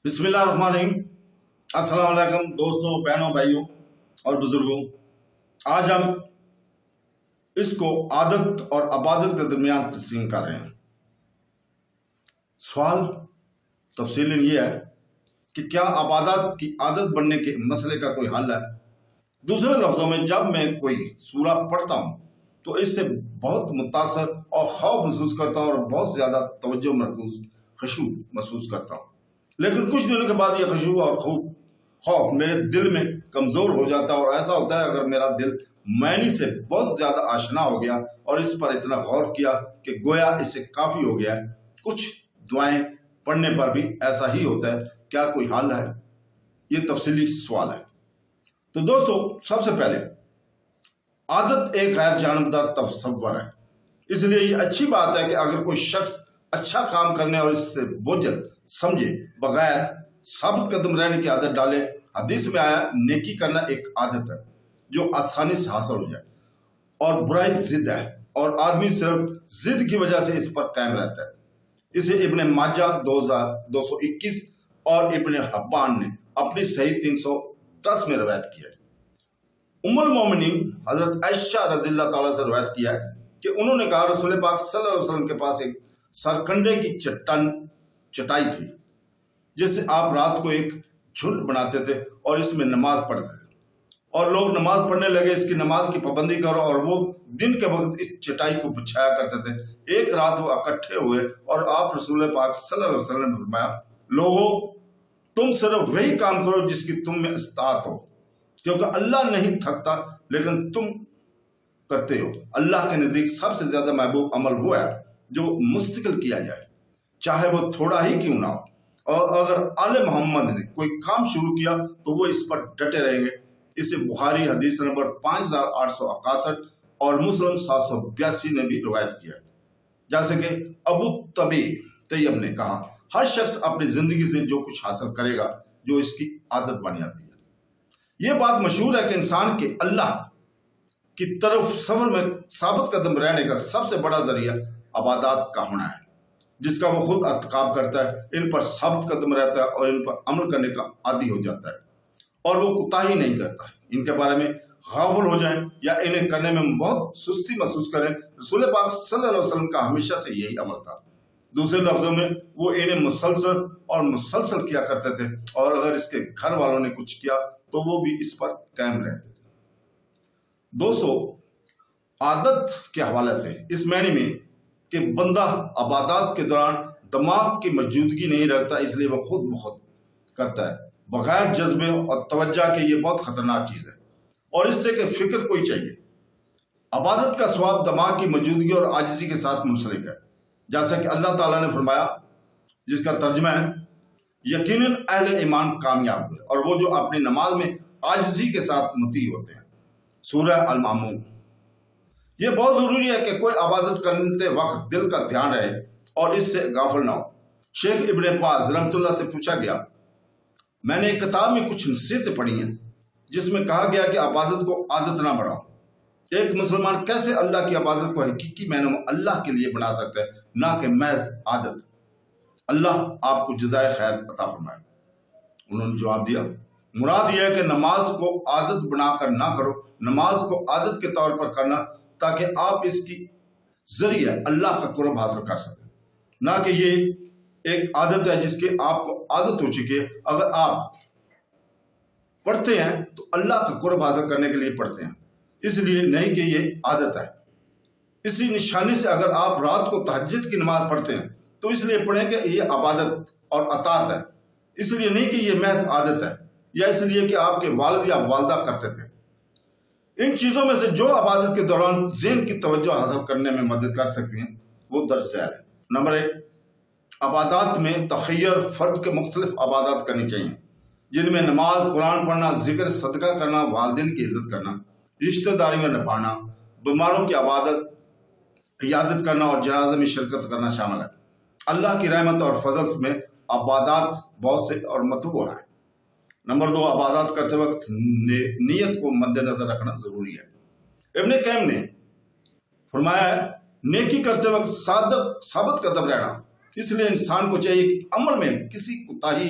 बिस्मिल्लाहिर्रहमानिर्रहीम। अस्सलाम वालेकुम दोस्तों, बहनों, भाइयों और बुजुर्गों। आज हम इसको आदत और अबादत के दरमियान तस्लीम कर रहे हैं। सवाल तफसीलन ये है कि क्या अबादत की आदत बनने के मसले का कोई हल है। दूसरे लफ्जों में, जब मैं कोई सूरा पढ़ता हूँ तो इससे बहुत मुतासर और खौफ महसूस करता हूँ और बहुत ज़्यादा तवज्जो मरकूज खुशू महसूस करता हूँ। लेकिन कुछ दिनों के बाद यह खुशू और खौफ मेरे दिल में कमज़ोर हो जाता है और ऐसा होता है अगर मेरा दिल मैनी से बहुत ज़्यादा आशना हो गया और इस पर इतना गौर किया कि गोया इसे काफ़ी हो गया है। कुछ दुआएं पढ़ने पर भी ऐसा ही होता है। क्या कोई हल है? ये तफसीली सवाल है। तो दोस्तों, सबसे पहले आदत एक गैर जानबदार तस्वर है, इसलिए ये अच्छी बात है कि अगर कोई शख्स अच्छा काम करने और इससे बोझल समझे बगैर साबित कदम रहने की आदत डाले। हदीस में आया, नेकी करना एक आदत है जो आसानी से हासिल हो जाए और बुराई जिद है और आदमी सिर्फ जिद की वजह से इस पर कायम रहता है। इसे इब्ने माजा 2221 और इब्ने हब्बान ने अपनी सही 310 में रवायत किया है। उम्मुल मोमिनीन हजरत आयशा रज़ियल्लाहु ताला से रवायत किया है कि उन्होंने कहा, रसूल पाक सल्लल्लाहु अलैहि वसल्लम के पास एक सरकंडे की चटाई थी जिससे आप रात को एक झुंड बनाते थे और इसमें नमाज पढ़ते थे और लोग नमाज पढ़ने लगे, इसकी नमाज की पाबंदी करो, और वो दिन के वक्त इस चटाई को बिछाया करते थे। एक रात वो इकट्ठे हुए और आप रसूल पाक सल्लल्लाहु अलैहि वसल्लम ने फरमाया, लोगों, तुम सिर्फ वही काम करो जिसकी तुम में इस्तात हो, क्योंकि अल्लाह नहीं थकता लेकिन तुम करते हो। अल्लाह के नज़दीक सबसे ज्यादा महबूब अमल वो है जो मुस्तकिल किया जाए, चाहे वो थोड़ा ही क्यों ना हो। और अगर आले मोहम्मद ने कोई काम शुरू किया तो वो इस पर डटे रहेंगे। इसे बुखारी हदीस नंबर 5861 और मुस्लिम 782 ने भी रवायत किया है। जैसे कि अबू तबी तैयब ने कहा, हर शख्स अपनी जिंदगी से जो कुछ हासिल करेगा जो इसकी आदत बन जाती है। यह बात मशहूर है कि इंसान के अल्लाह की तरफ सफर में साबित कदम रहने का सबसे बड़ा जरिया अबादत का होना है, जिसका वो खुद अर्तकाब करता है, इन पर साबित कदम रहता है और इन पर अमल करने का आदी हो जाता है और वो कुताही नहीं करता। इनके बारे में गाफिल हो जाएं या इन्हें करने में बहुत सुस्ती महसूस करें, रसूल पाक सल्लल्लाहु अलैहि वसल्लम का हमेशा से यही अमल था। दूसरे लफ्जों में, वो इन्हें मुसलसल किया करते थे और अगर इसके घर वालों ने कुछ किया तो वो भी इस पर कायम रहते थे। दोस्तों, आदत के हवाले से इस मायने में कि बंदा अबादत के दौरान दिमाग की मौजूदगी नहीं रखता, इसलिए वह खुद बहुत करता है बगैर जज्बे और तवज्जो के। ये बहुत खतरनाक चीज़ है और इससे कि फिक्र कोई चाहिए। अबादत का स्वाब दिमाग की मौजूदगी और आजिज़ी के साथ मुंसलिक है, जैसा कि अल्लाह ताला ने फरमाया, जिसका तर्जुमा है, यकीनन अहले ईमान कामयाब हुए और वो जो अपनी नमाज में आजिज़ी के साथ मुती होते हैं। सूरह अल-मामून। यह बहुत जरूरी है कि कोई इबादत करते वक्त दिल का ध्यान रहे और इससे गाफिल ना हो। शेख इब्ने बाज रहमतुल्लाह से पूछा गया, मैंने एक किताब में कुछ नसीहतें पढ़ी हैं जिसमें कहा गया कि इबादत को आदत ना बढ़ाओ। एक मुसलमान कैसे अल्लाह की इबादत को हकीकी मायने में अल्लाह के लिए बना सकता है, ना कि महज आदत। अल्लाह आपको जज़ाए खैर अता फरमाए। उन्होंने जवाब दिया, मुराद यह है कि नमाज को आदत बनाकर ना करो, नमाज को आदत के तौर पर करना ताकि आप इसकी जरिए अल्लाह का कुर्ब हासिल कर सकें, ना कि ये एक आदत है जिसकी आपको आदत हो चुकी है। अगर आप पढ़ते हैं तो अल्लाह का कुर्ब हासिल करने के लिए पढ़ते हैं, इसलिए नहीं कि ये आदत है। इसी निशानी से अगर आप रात को तहज्जुद की नमाज पढ़ते हैं तो इसलिए पढ़ें कि ये इबादत और अतात है, इसलिए नहीं कि ये महज आदत है या इसलिए कि आपके वालिद या वालदा करते थे। इन चीज़ों में से जो इबादत के दौरान ज़हन की तवज्जो हासिल करने में मदद कर सकती हैं वो दर्ज झैल है। नंबर 1, इबादत में तखय्युर फर्द के मुख्तलिफ इबादत करनी चाहिए, जिनमें नमाज, कुरान पढ़ना, जिक्र, सदका करना, वालिदैन की इज्जत करना, रिश्तेदारियों निभाना, बीमारों की इयादत करना और जनाजे में शिरकत करना शामिल है। अल्लाह की रहमत और फजल में इबादत बहुत से और मतबूआ है। नंबर 2, इबादत करते वक्त नीयत को मद्देनजर रखना जरूरी है। इब्ने कैम ने फरमाया, नेकी करते वक्त साबित कदम रहना, इसलिए इंसान को चाहिए कि अमल में किसी कोताही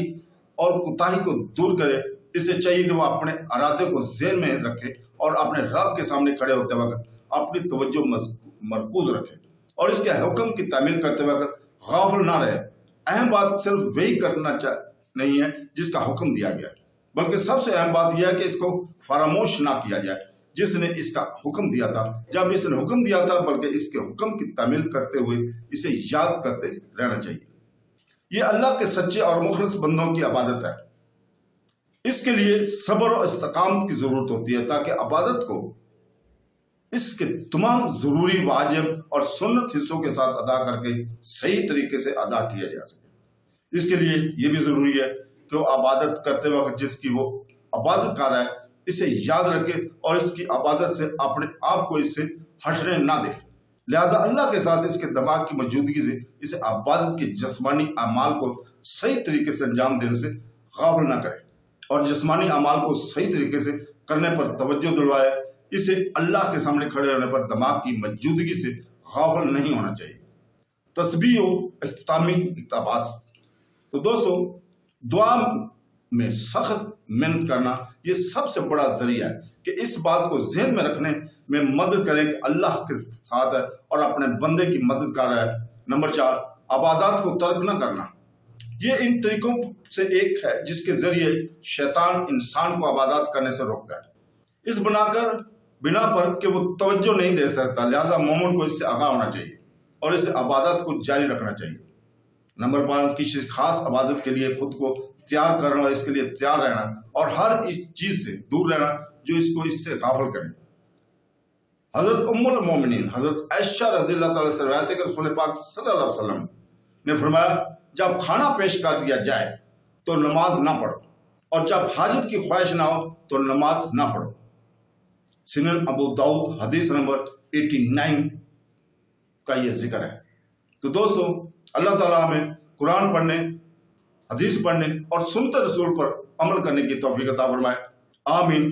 اور کوتاہی کو دور کرے۔ اسے چاہیے کہ وہ اپنے ارادے کو ذہن میں رکھے اور اپنے رب کے سامنے کھڑے ہوتے وقت اپنی توجہ مرکوز رکھے اور اس کے حکم کی تعمیل کرتے وقت غافل نہ رہے۔ اہم بات صرف وہی کرنا نہیں ہے جس کا حکم دیا گیا، بلکہ سب سے اہم بات یہ ہے کہ اس کو فراموش نہ کیا جائے جس نے اس کا حکم دیا تھا۔ جب اس نے حکم دیا تھا بلکہ اس کے حکم کی تعمیل کرتے ہوئے اسے یاد کرتے رہنا چاہیے۔ یہ اللہ کے سچے اور مخلص بندوں کی عبادت ہے۔ اس کے لیے صبر و استقامت کی ضرورت ہوتی ہے تاکہ عبادت کو اس کے تمام ضروری واجب اور سنت حصوں کے ساتھ ادا کر کے صحیح طریقے سے ادا کیا جا سکے۔ اس کے لیے یہ بھی ضروری ہے کہ وہ عبادت کرتے وقت جس کی وہ عبادت کر رہا ہے اسے یاد رکھے اور اس کی عبادت سے اپنے آپ کو اس سے ہٹنے نہ دے۔ لہذا اللہ کے ساتھ اس کے دماغ کی موجودگی سے اسے عبادت کے جسمانی اعمال کو صحیح طریقے سے انجام دینے سے غافل نہ کرے اور جسمانی اعمال کو صحیح طریقے سے کرنے پر توجہ دلوائے۔ اسے اللہ کے سامنے کھڑے ہونے پر دماغ کی موجودگی سے غافل نہیں ہونا چاہیے۔ تسبیح و اختتامی اقتباس۔ تو دوستو، دعا میں سخت محنت کرنا یہ سب سے بڑا ذریعہ ہے کہ اس بات کو ذہن میں رکھنے میں مدد کریں کہ اللہ کے ساتھ ہے اور اپنے بندے کی مدد کر رہا ہے۔ نمبر 4، عبادات کو ترک نہ کرنا۔ یہ ان طریقوں سے ایک ہے جس کے ذریعے شیطان انسان کو عبادات کرنے سے روکتا ہے، اس بنا پر کہ وہ توجہ نہیں دے سکتا۔ لہذا مومن کو اس سے آگاہ ہونا چاہیے اور اسے عبادات کو جاری رکھنا چاہیے۔ نمبر 5، کسی خاص عبادت کے لیے خود کو تیار کرنا اور اس کے لیے تیار رہنا اور ہر اس چیز سے دور رہنا جو اس کو اس سے غافل کرے۔ حضرت ام المومنین حضرت عائشہ رضی اللہ تعالیٰ سے روایت ہے کہ رسول پاک صلی اللہ علیہ وسلم نے فرمایا، جب کھانا پیش کر دیا جائے تو نماز نہ پڑھو اور جب حاجت کی خواہش نہ ہو تو نماز نہ پڑھو۔ سنن ابو داؤد حدیث نمبر 89 کا یہ ذکر ہے۔ تو دوستو، اللہ تعالیٰ ہمیں قرآن پڑھنے، حدیث پڑھنے اور سنت رسول پر عمل کرنے کی توفیق عطا فرمائے۔ آمین۔